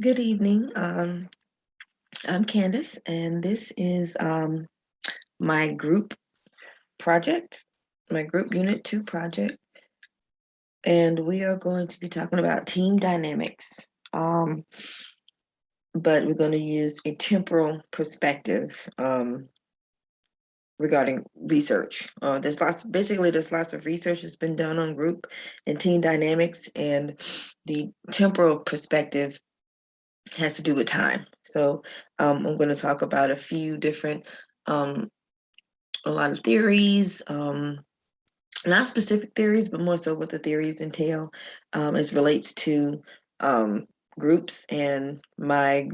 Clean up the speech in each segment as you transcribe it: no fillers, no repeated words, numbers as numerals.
Good evening. I'm Candace, and this is my group project, my group Unit 2 project, and we are going to be talking about team dynamics. But we're going to use a temporal perspective regarding research. There's lots of research that's been done on group and team dynamics, and the temporal perspective has to do with time. So I'm going to talk about a few different, a lot of theories, not specific theories, but more so what the theories entail as relates to groups and my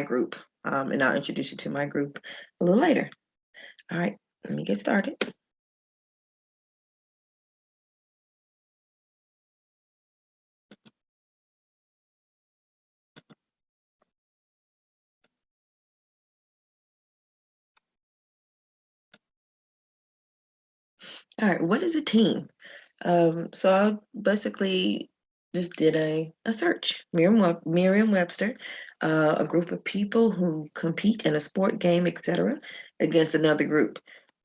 group. And I'll introduce you to my group a little later. All right, let me get started. All right, what is a team? So I basically just did a search, Merriam-Webster, a group of people who compete in a sport, game, etc., against another group.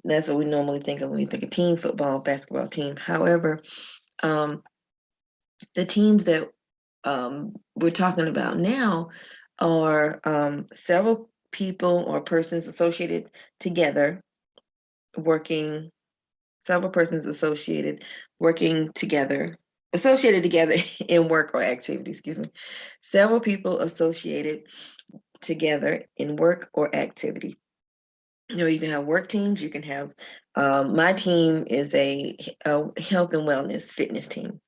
That's what we normally think of when we think of team, football, basketball team. However, um, the teams that we're talking about now are several people or persons associated together working several persons associated together in work or activity, excuse me. Several people associated together in work or activity. You know, you can have work teams, you can have, my team is a health and wellness fitness team.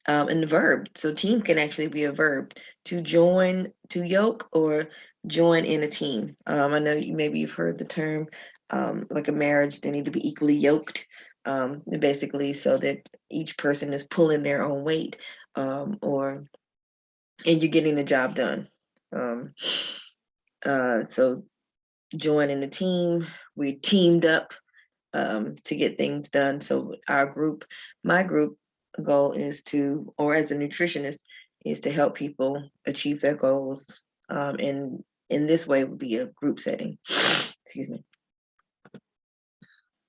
And the verb, so team can actually be a verb to join, to yoke or join in a team. I know maybe you've heard the term like a marriage, they need to be equally yoked, basically, so that each person is pulling their own weight, or and you're getting the job done. Um, so join in the team, we teamed up to get things done. So my group goal is to, or as a nutritionist, is to help people achieve their goals. And in this way would be a group setting. Excuse me.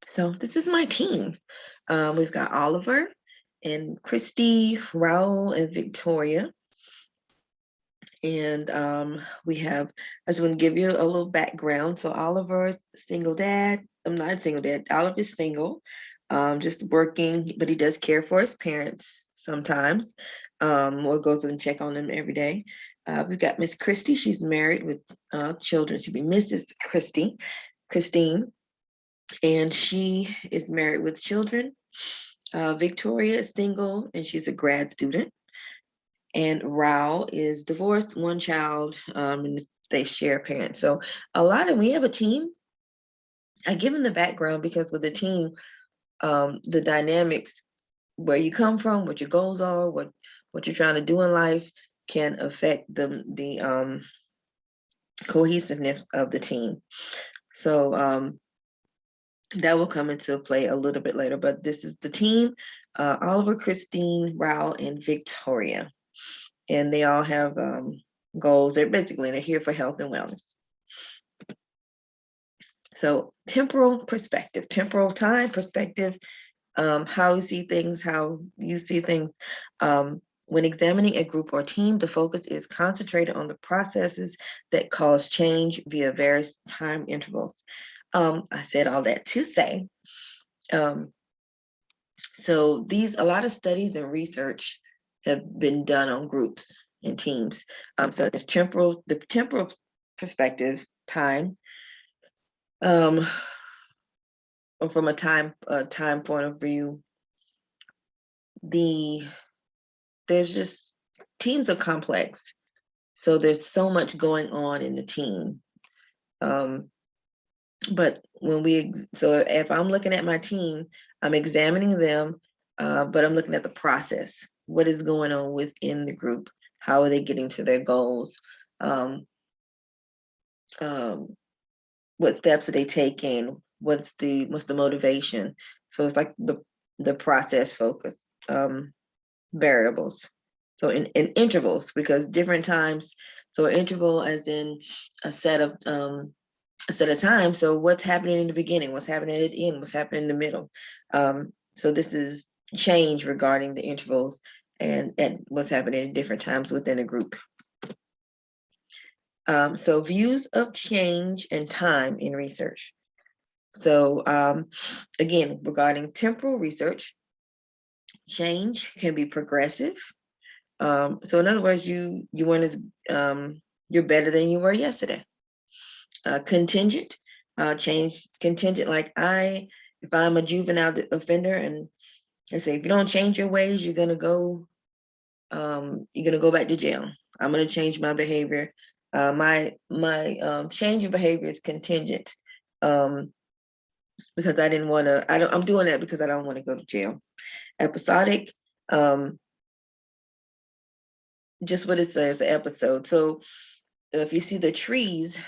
So this is my team. We've got Oliver and Christy, Raul, and Victoria. And we have, I just want to give you a little background. So Oliver's single dad. I'm not a single dad. Oliver's single, just working, but he does care for his parents sometimes, or goes and check on them every day. We've got Miss Christy. She's married with children. She'd be Mrs. Christine, and she is married with children. Victoria is single, and she's a grad student. And Rao is divorced, one child, and they share parents. So we have a team. I give them the background because with the team, the dynamics, where you come from, what your goals are, what you're trying to do in life, can affect the cohesiveness of the team. So that will come into play a little bit later. But this is the team: Oliver, Christine, Rao, and Victoria. And they all have goals. They're here for health and wellness. So temporal perspective, temporal time perspective, how you see things, how you see things. When examining a group or team, the focus is concentrated on the processes that cause change via various time intervals. I said all that to say, so a lot of studies and research have been done on groups and teams. So the temporal perspective, time, or from a time point of view, there's just teams are complex. So there's so much going on in the team. But so if I'm looking at my team, I'm examining them, but I'm looking at the process. What is going on within the group? How are they getting to their goals? Um, um, what steps are they taking? What's the motivation? So it's like the process focus variables. So in intervals, because different times, so an interval as in a set of time. So what's happening in the beginning, what's happening at the end, what's happening in the middle. So this is change regarding the intervals and what's happening at different times within a group. So views of change and time in research. So again, regarding temporal research, change can be progressive. So in other words, you want to, you're better than you were yesterday. Contingent, change contingent, like if I'm a juvenile offender and I say, if you don't change your ways, you're gonna go back to jail. I'm gonna change my behavior. My change of behavior is contingent, because I didn't want to. I'm doing that because I don't want to go to jail. Episodic, just what it says, the episode. So if you see the trees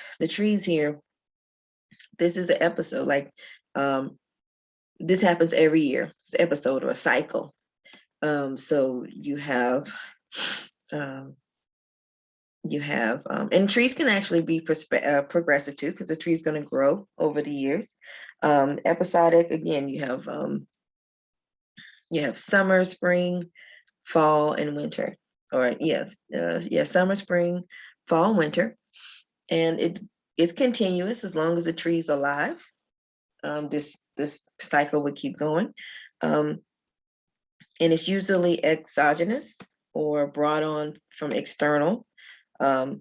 here, this is the episode. Like this happens every year. It's an episode or a cycle. So you have and trees can actually be progressive too, because the tree is going to grow over the years. Episodic, again, you have summer, spring, fall, and winter. Or yes, summer, spring, fall, winter, and it's continuous as long as the tree's alive. This cycle would keep going, and it's usually exogenous or brought on from external. The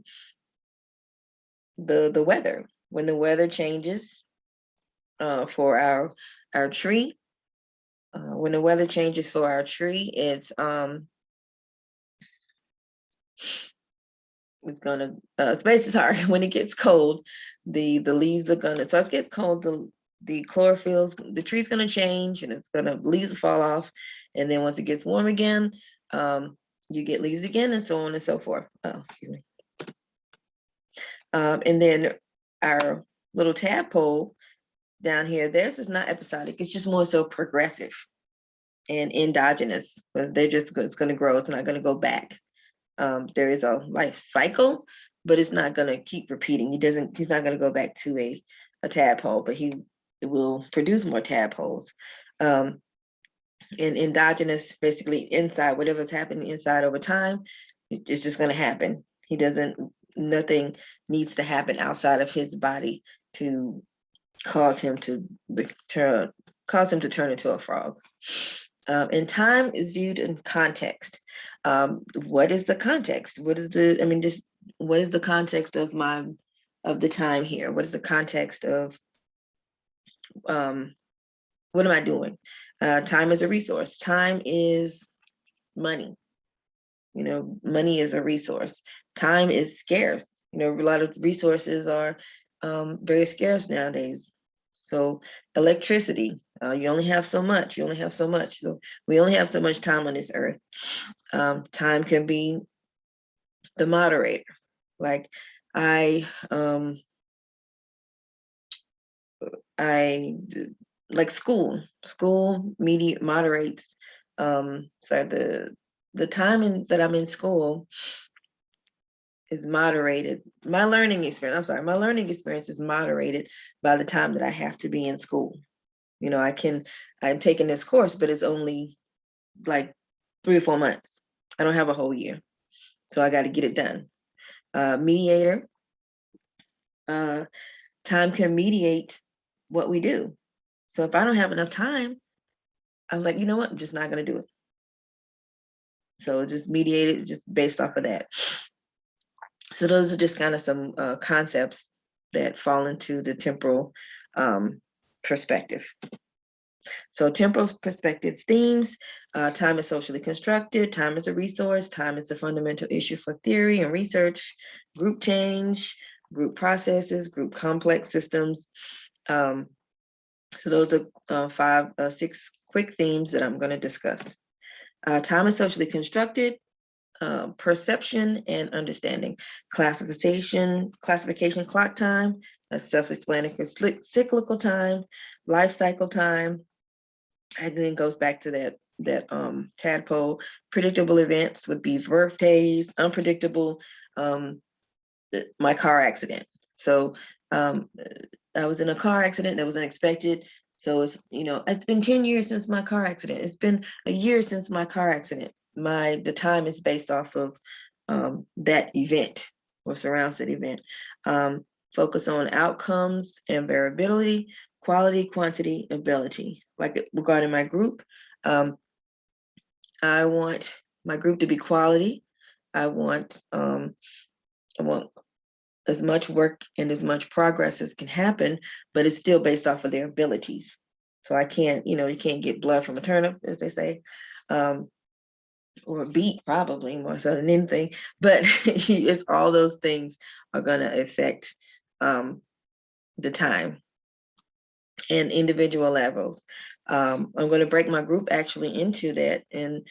weather, when the weather changes for our tree, when the weather changes for our tree, it's gonna it's basically sorry, when it gets cold, the leaves are gonna, so it gets cold, the chlorophyll's, the tree's gonna change, and it's gonna, leaves will fall off, and then once it gets warm again, you get leaves again, and so on and so forth. Oh, excuse me. And then our little tadpole down here, theirs is not episodic, it's just more so progressive and endogenous, because it's going to grow, it's not going to go back. There is a life cycle, but it's not going to keep repeating. He's not going to go back to a tadpole, but he will produce more tadpoles. And endogenous, basically inside, whatever's happening inside over time, it's just going to happen. Nothing needs to happen outside of his body to cause him to turn into a frog. And time is viewed in context. What is the context? What is the context of the time here? What is the context of what am I doing? Time is a resource. Time is money. Money is a resource. Time is scarce. A lot of resources are very scarce nowadays. So electricity, you only have so much. So we only have so much time on this earth. Time can be the moderator. Like I like school media moderates. So the time that I'm in school is moderated. My learning experience is moderated by the time that I have to be in school. I'm taking this course, but it's only like 3 or 4 months. I don't have a whole year. So I got to get it done. Mediator, time can mediate what we do. So if I don't have enough time, I'm like, you know what? I'm just not going to do it. So just mediate it just based off of that. So those are just kind of some concepts that fall into the temporal perspective. So temporal perspective themes, time is socially constructed, time is a resource, time is a fundamental issue for theory and research, group change, group processes, group complex systems. So those are 6 quick themes that I'm going to discuss. Time is socially constructed, perception and understanding, classification, clock time, self-explanatory, cyclical time, life cycle time, And then it goes back to that tadpole. Predictable events would be birthdays, unpredictable, my car accident. So I was in a car accident that was unexpected. So it's been 10 years since my car accident. It's been a year since my car accident. The time is based off of that event or surrounds that event. Focus on outcomes and variability, quality, quantity, ability. Like regarding my group, I want my group to be quality. I want as much work and as much progress as can happen, but it's still based off of their abilities. So I can't, you can't get blood from a turnip, as they say, or a beet, probably more so than anything. But it's all those things are going to affect the time and individual levels. I'm going to break my group actually into that, and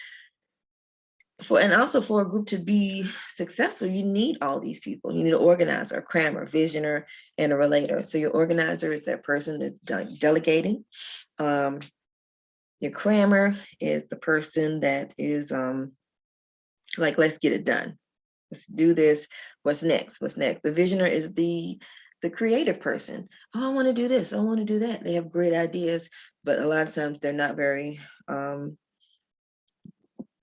also for a group to be successful, you need all these people. You need an organizer, a crammer, visioner, and a relator. So your organizer is that person that's delegating. Your crammer is the person that is like, let's get it done. Let's do this. What's next? What's next? The visioner is the creative person. Oh, I want to do this. I want to do that. They have great ideas, but a lot of times they're not very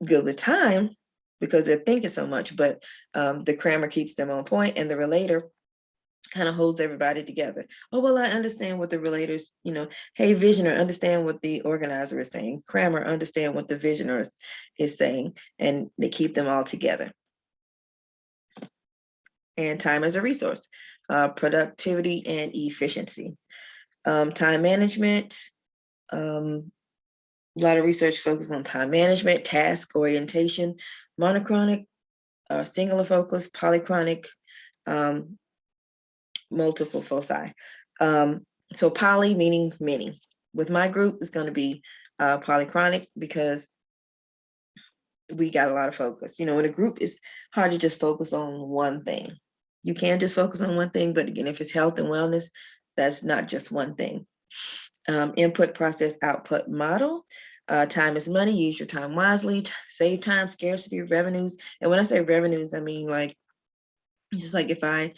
good with time because they're thinking so much, but the crammer keeps them on point, and the relator kind of holds everybody together. Oh, well, I understand what the relators, hey, visioner, understand what the organizer is saying. Crammer, understand what the visioner is saying, and they keep them all together. And time as a resource, productivity and efficiency. Time management, a lot of research focuses on time management, task orientation, monochronic, singular focus, polychronic, multiple foci. So poly meaning many. With my group, it's going to be polychronic because we got a lot of focus. In a group, it's hard to just focus on one thing. You can just focus on one thing, but again, if it's health and wellness, that's not just one thing. Input, process, output model. Time is money. Use your time wisely. Save time, scarcity, revenues. And when I say revenues, I mean like, just like if I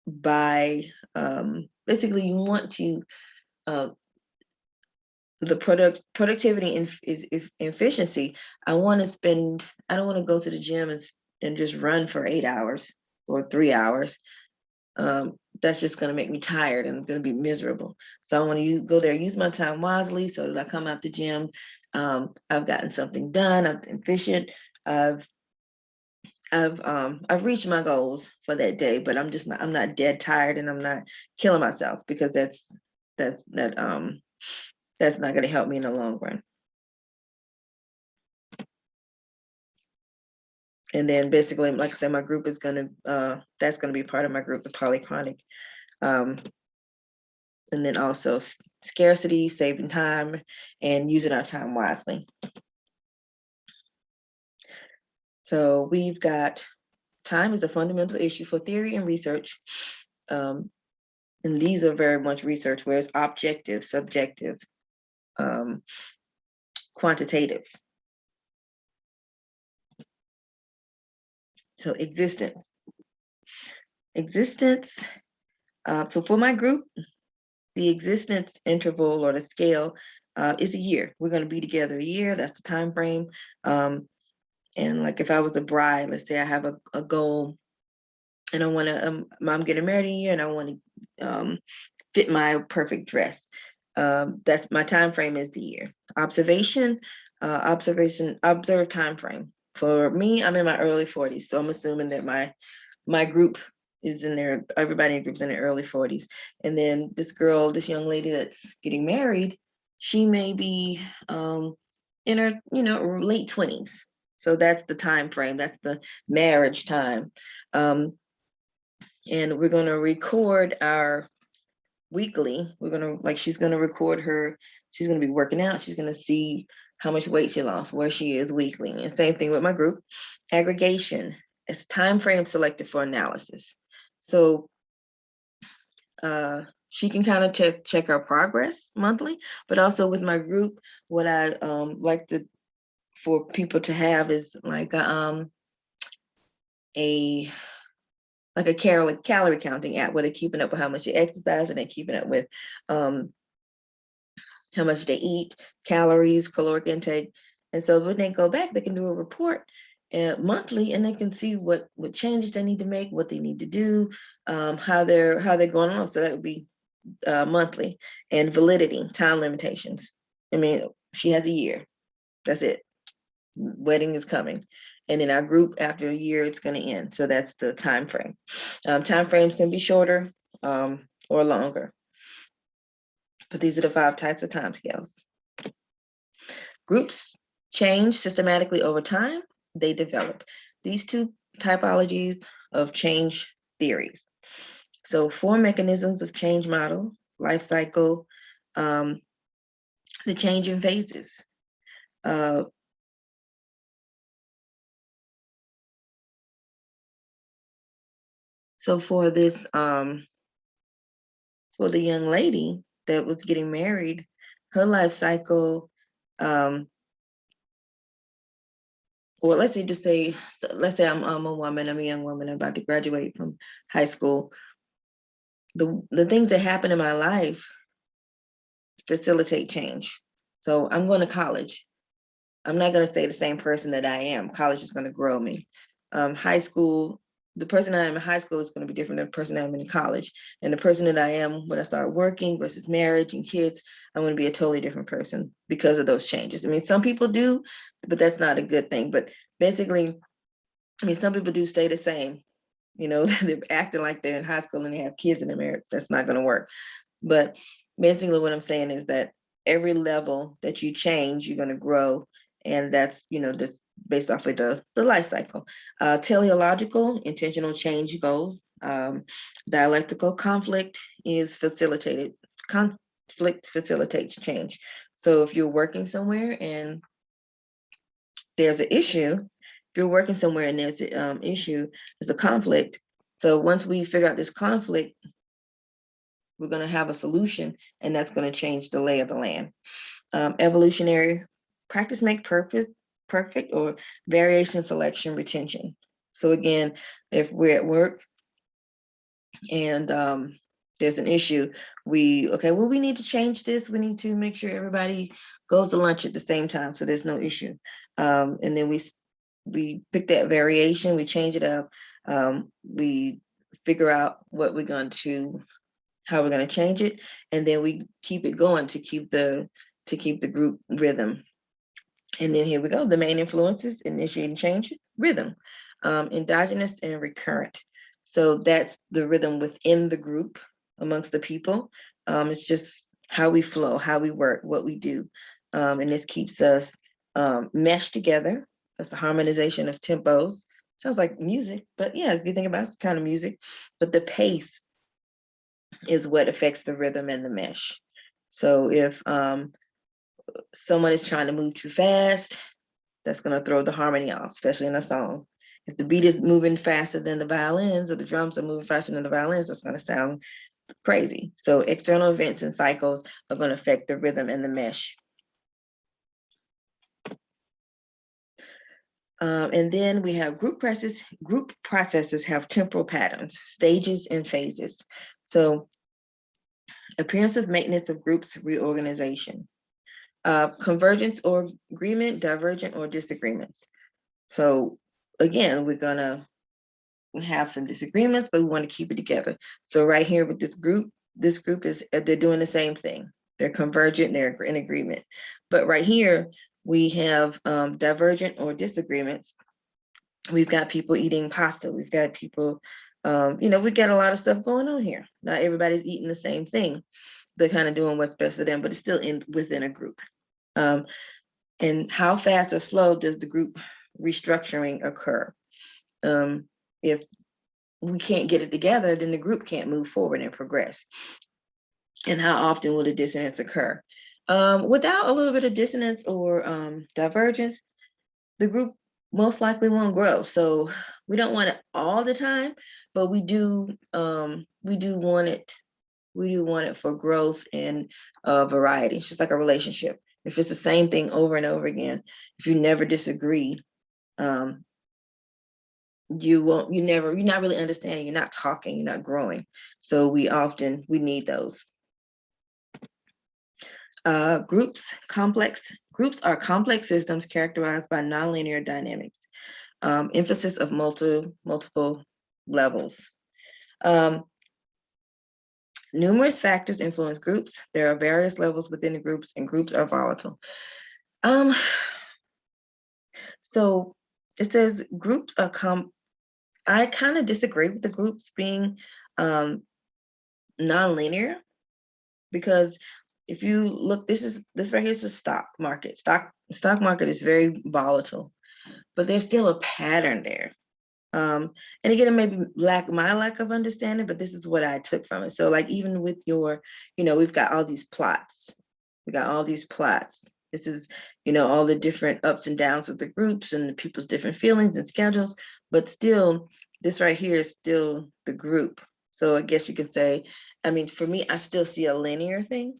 buy, basically you want to, the productivity is efficiency. I don't want to go to the gym and just run for 8 hours or 3 hours. That's just going to make me tired and I'm going to be miserable. So I want to go there, use my time wisely so that I come out the gym. I've gotten something done. I'm efficient. I've reached my goals for that day, but I'm not dead tired and I'm not killing myself because that's not going to help me in the long run. And then basically, like I said, my group is that's going to be part of my group, the polychronic. And then also scarcity, saving time, and using our time wisely. So we've got time is a fundamental issue for theory and research. And these are very much research, where it's objective, subjective, quantitative. So existence. So for my group, the existence interval or the scale is a year. We're going to be together a year. That's the time frame. And like if I was a bride, let's say I have a goal and I want to, I'm getting married in a year and I want to fit my perfect dress. That's my time frame is the year. Observed time frame. For me, I'm in my early 40s. So I'm assuming that my group is in there, everybody in the group's in their early 40s. And then this young lady that's getting married, she may be in her, late 20s. So that's the time frame, that's the marriage time. And we're going to record our weekly. She's going to record she's going to be working out. She's going to see how much weight she lost, where she is weekly. And same thing with my group. Aggregation, it's time frame selected for analysis. So she can kind of check our progress monthly. But also with my group, what I like to for people to have is like a like a calorie counting app where they're keeping up with how much they exercise and they're keeping up with um, how much they eat, calories, caloric intake. And so when they go back, they can do a report monthly, and they can see what changes they need to make, what they need to do, how they're going on. So that would be monthly. And validity, time limitations. I mean, she has a year. That's it. Wedding is coming. And in our group, after a year, it's going to end. So that's the time frame. Time frames can be shorter or longer. But these are the 5 types of time scales. Groups change systematically over time. They develop. These 2 typologies of change theories. So 4 mechanisms of change model, life cycle, the change in phases. So for this, for the young lady that was getting married, her life cycle, or let's say I'm a woman, I'm a young woman, I'm about to graduate from high school. The things that happen in my life facilitate change. So I'm going to college. I'm not going to stay the same person that I am. College is going to grow me. High school, the person I am in high school is going to be different than the person I am in college. And the person that I am when I start working versus marriage and kids, I'm going to be a totally different person because of those changes. I mean, some people do, but that's not a good thing. But basically, I mean, some people do stay the same. You know, they're acting like they're in high school and they have kids in their marriage. That's not going to work. But basically what I'm saying is that every level that you change, you're going to grow. And that's, this based off of the life cycle. Teleological, intentional change goals. Dialectical conflict is facilitated. Conflict facilitates change. So if you're working somewhere and there's an issue, if you're working somewhere and there's an issue, there's a conflict. So once we figure out this conflict, we're going to have a solution, and that's going to change the lay of the land. Evolutionary, practice make perfect, or variation, selection, retention. So again, if we're at work and there's an issue, we need to change this. We need to make sure everybody goes to lunch at the same time, so there's no issue. And then we pick that variation, we change it up, we figure out how we're going to change it, and then we keep it going to keep the group rhythm. And then here we go, the main influences: initiating change, rhythm, endogenous and recurrent. So that's the rhythm within the group, amongst the people. It's just how we flow, how we work, what we do, and this keeps us meshed together. That's the harmonization of tempos. Sounds like music, but yeah, if you think about it, it's kind of music. But the pace is what affects the rhythm and the mesh. So if someone is trying to move too fast, that's going to throw the harmony off, especially in a song. If the beat is moving faster than the violins, or the drums are moving faster than the violins, that's going to sound crazy. So external events and cycles are going to affect the rhythm and the mesh. And then we have group processes. Group processes have temporal patterns, stages, and phases. So appearance of maintenance of groups reorganization. Convergence or agreement, divergent or disagreements. So again, we're gonna have some disagreements, but we want to keep it together. So right here with this group is they're doing the same thing. They're convergent, they're in agreement. But right here we have divergent or disagreements. We've got people eating pasta. We've got people, we've got a lot of stuff going on here. Not everybody's eating the same thing. They're kind of doing what's best for them, but it's still within a group. And how fast or slow does the group restructuring occur? If we can't get it together, then the group can't move forward and progress. And how often will the dissonance occur? Without a little bit of dissonance or divergence, the group most likely won't grow. So we don't want it all the time, but we do want it We do want it for growth and variety. It's just like a relationship. If it's the same thing over and over again, if you never disagree, you're not really understanding, you're not talking, you're not growing. So we need those. Groups are complex systems characterized by nonlinear dynamics, emphasis of multiple levels. Numerous factors influence groups. There are various levels within the groups, and groups are volatile. So it says groups are I kind of disagree with the groups being nonlinear, because if you look, this right here is the stock market. Stock market is very volatile, but there's still a pattern there. And again, it may be my lack of understanding, but this is what I took from it. So like even with your, we've got all these plots. We got all these plots. This is, all the different ups and downs of the groups and the people's different feelings and schedules, but still, this right here is still the group. So I guess you could say, I mean, for me, I still see a linear thing.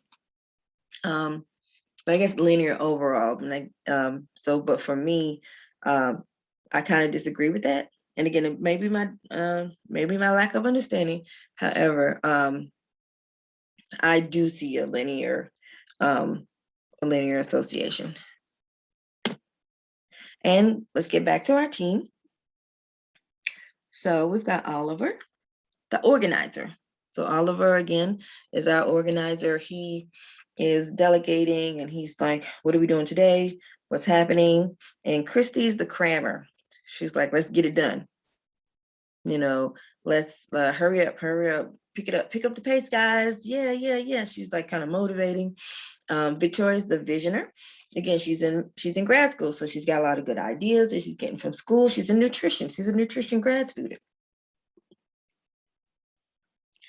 But I guess linear overall. Like, but for me, I kind of disagree with that. And again, it may be my lack of understanding. However, I do see a linear association. And let's get back to our team. So we've got Oliver, the organizer. So Oliver, again, is our organizer. He is delegating and he's like, what are we doing today? What's happening? And Christy's the crammer. She's like, let's get it done. Let's hurry up, pick up the pace, guys. Yeah. She's like kind of motivating. Victoria's the visioner. Again, she's in grad school, so she's got a lot of good ideas that she's getting from school. She's in nutrition. She's a nutrition grad student.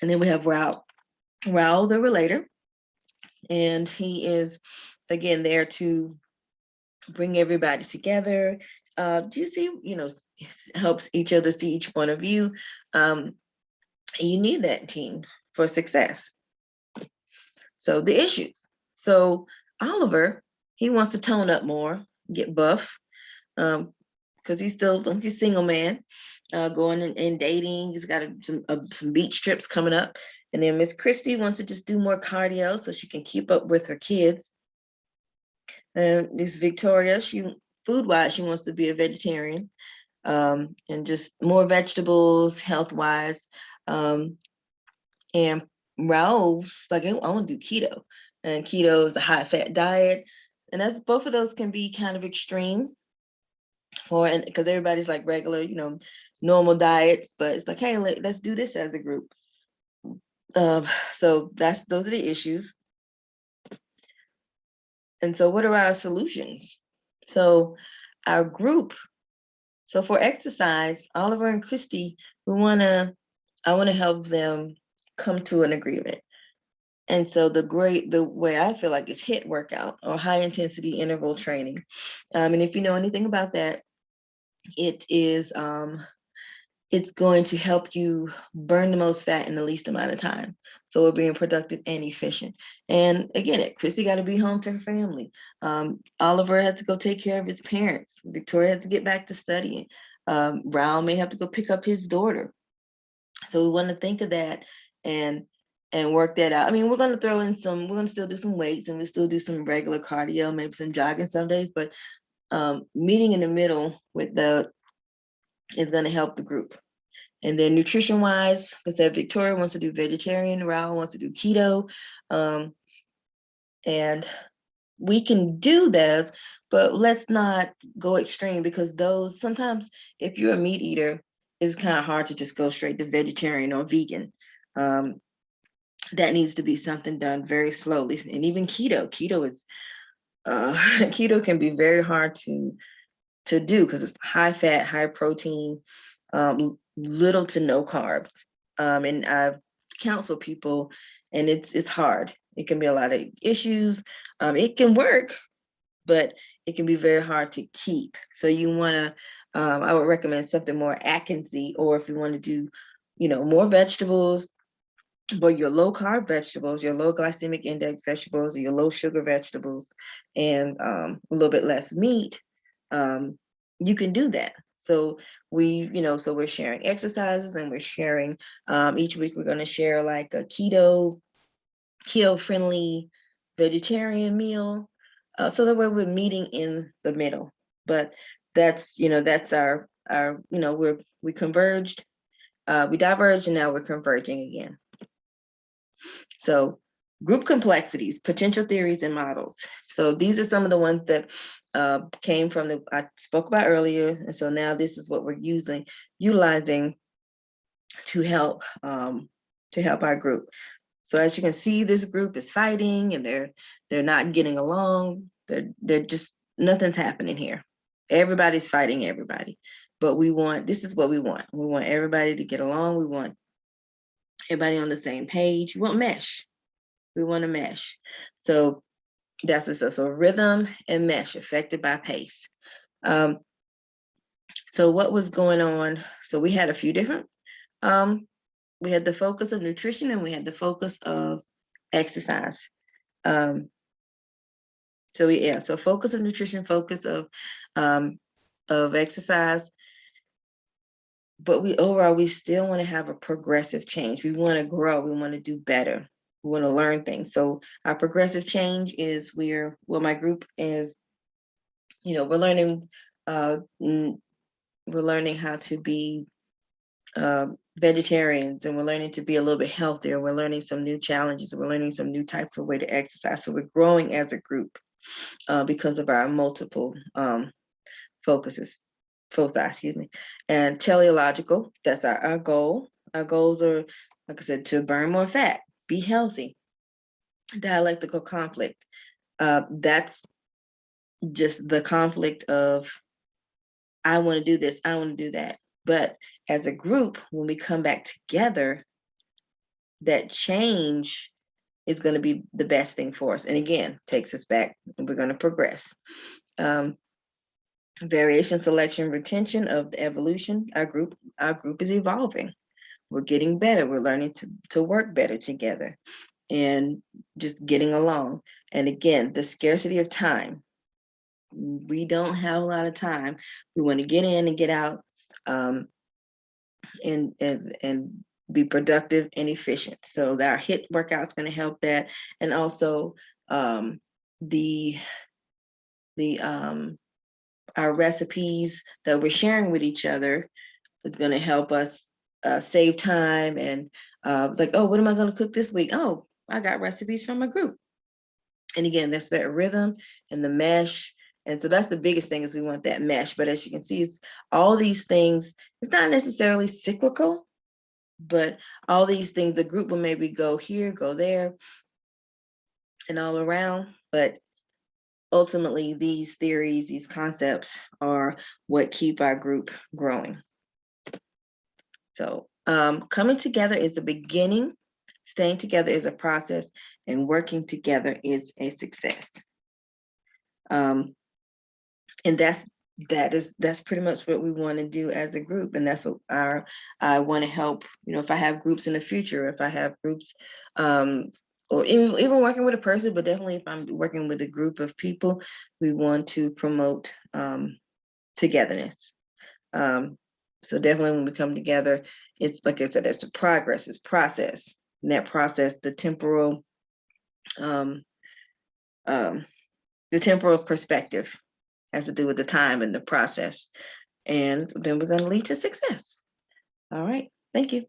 And then we have Raul the relator. And he is, again, there to bring everybody together. Do you see, helps each other see each point of view. You need that team for success. So the issues. So Oliver, he wants to tone up more, get buff, because he's single man, going and dating. He's got some beach trips coming up. And then Miss Christie wants to just do more cardio so she can keep up with her kids. Miss Victoria, food-wise, she wants to be a vegetarian, and just more vegetables, health-wise. And Raul's like, I want to do keto. And keto is a high-fat diet. And both of those can be kind of extreme because everybody's like regular, normal diets, but it's like, hey, let's do this as a group. So those are the issues. And so what are our solutions? So our group, so for exercise, Oliver and Christy, I want to help them come to an agreement. And so the way I feel like it's HIIT workout, or high intensity interval training. And if you know anything about that, it is, it's going to help you burn the most fat in the least amount of time. So we're being productive and efficient. And again, Christy got to be home to her family. Oliver has to go take care of his parents. Victoria has to get back to studying. Brown may have to go pick up his daughter. So we want to think of that and work that out. I mean, we're going to still do some weights, and we'll still do some regular cardio, maybe some jogging some days, but meeting in the middle is going to help the group. And then nutrition wise, I said Victoria wants to do vegetarian, Raul wants to do keto. And we can do this, but let's not go extreme, because sometimes if you're a meat eater, it's kind of hard to just go straight to vegetarian or vegan. That needs to be something done very slowly. And even keto is keto can be very hard to do, because it's high fat, high protein, little to no carbs. And I've counseled people, and it's hard. It can be a lot of issues. It can work, but it can be very hard to keep. So you want to, I would recommend something more Atkinsy, or if you want to do, more vegetables, But your low carb vegetables, your low glycemic index vegetables, your low sugar vegetables, and a little bit less meat, you can do that. So so we're sharing exercises, and we're sharing each week we're going to share like a keto friendly vegetarian meal, so that way we're meeting in the middle. But that's our we converged, we diverged, and now we're converging again. So group complexities, potential theories, and models. So these are some of the ones that came from I spoke about earlier. And so now this is what we're utilizing to help our group. So as you can see, this group is fighting, and they're not getting along. They're just, nothing's happening here. Everybody's fighting everybody. But this is what we want. We want everybody to get along. We want everybody on the same page. We want mesh. We want to mesh. So that's what's up. So rhythm and mesh affected by pace. So what was going on? So we had a few different, we had the focus of nutrition, and we had the focus of exercise. So focus of nutrition, focus of exercise. But we still want to have a progressive change. We want to grow. We want to do better. We want to learn things. So our progressive change is my group is, we're learning how to be vegetarians, and we're learning to be a little bit healthier. We're learning some new challenges, and we're learning some new types of way to exercise. So we're growing as a group because of our multiple foci, and teleological. That's our goal. Our goals are, like I said, to burn more fat, be healthy. Dialectical conflict. That's just the conflict of, I want to do this, I want to do that. But as a group, when we come back together, that change is going to be the best thing for us. And again, takes us back, and we're going to progress. Variation, selection, retention of the evolution. Our group is evolving. We're getting better. We're learning to work better together and just getting along. And again, the scarcity of time. We don't have a lot of time. We want to get in and get out, and be productive and efficient. So that our HIIT workout is going to help that, and also the our recipes that we're sharing with each other is going to help us save time, and like, oh, what am I going to cook this week? Oh, I got recipes from my group. And again, that's that rhythm and the mesh. And so that's the biggest thing, is we want that mesh. But as you can see, it's all these things. It's not necessarily cyclical, but all these things, the group will maybe go here, go there, and all around. But ultimately, these theories, these concepts are what keep our group growing. So coming together is the beginning, staying together is a process, and working together is a success. And that's pretty much what we want to do as a group. And that's what I want to help, if I have groups in the future, if I have groups, or even working with a person, but definitely if I'm working with a group of people, we want to promote togetherness. So definitely when we come together, it's like I said, it's a progress, it's process. And that process, the temporal perspective has to do with the time and the process. And then we're going to lead to success. All right. Thank you.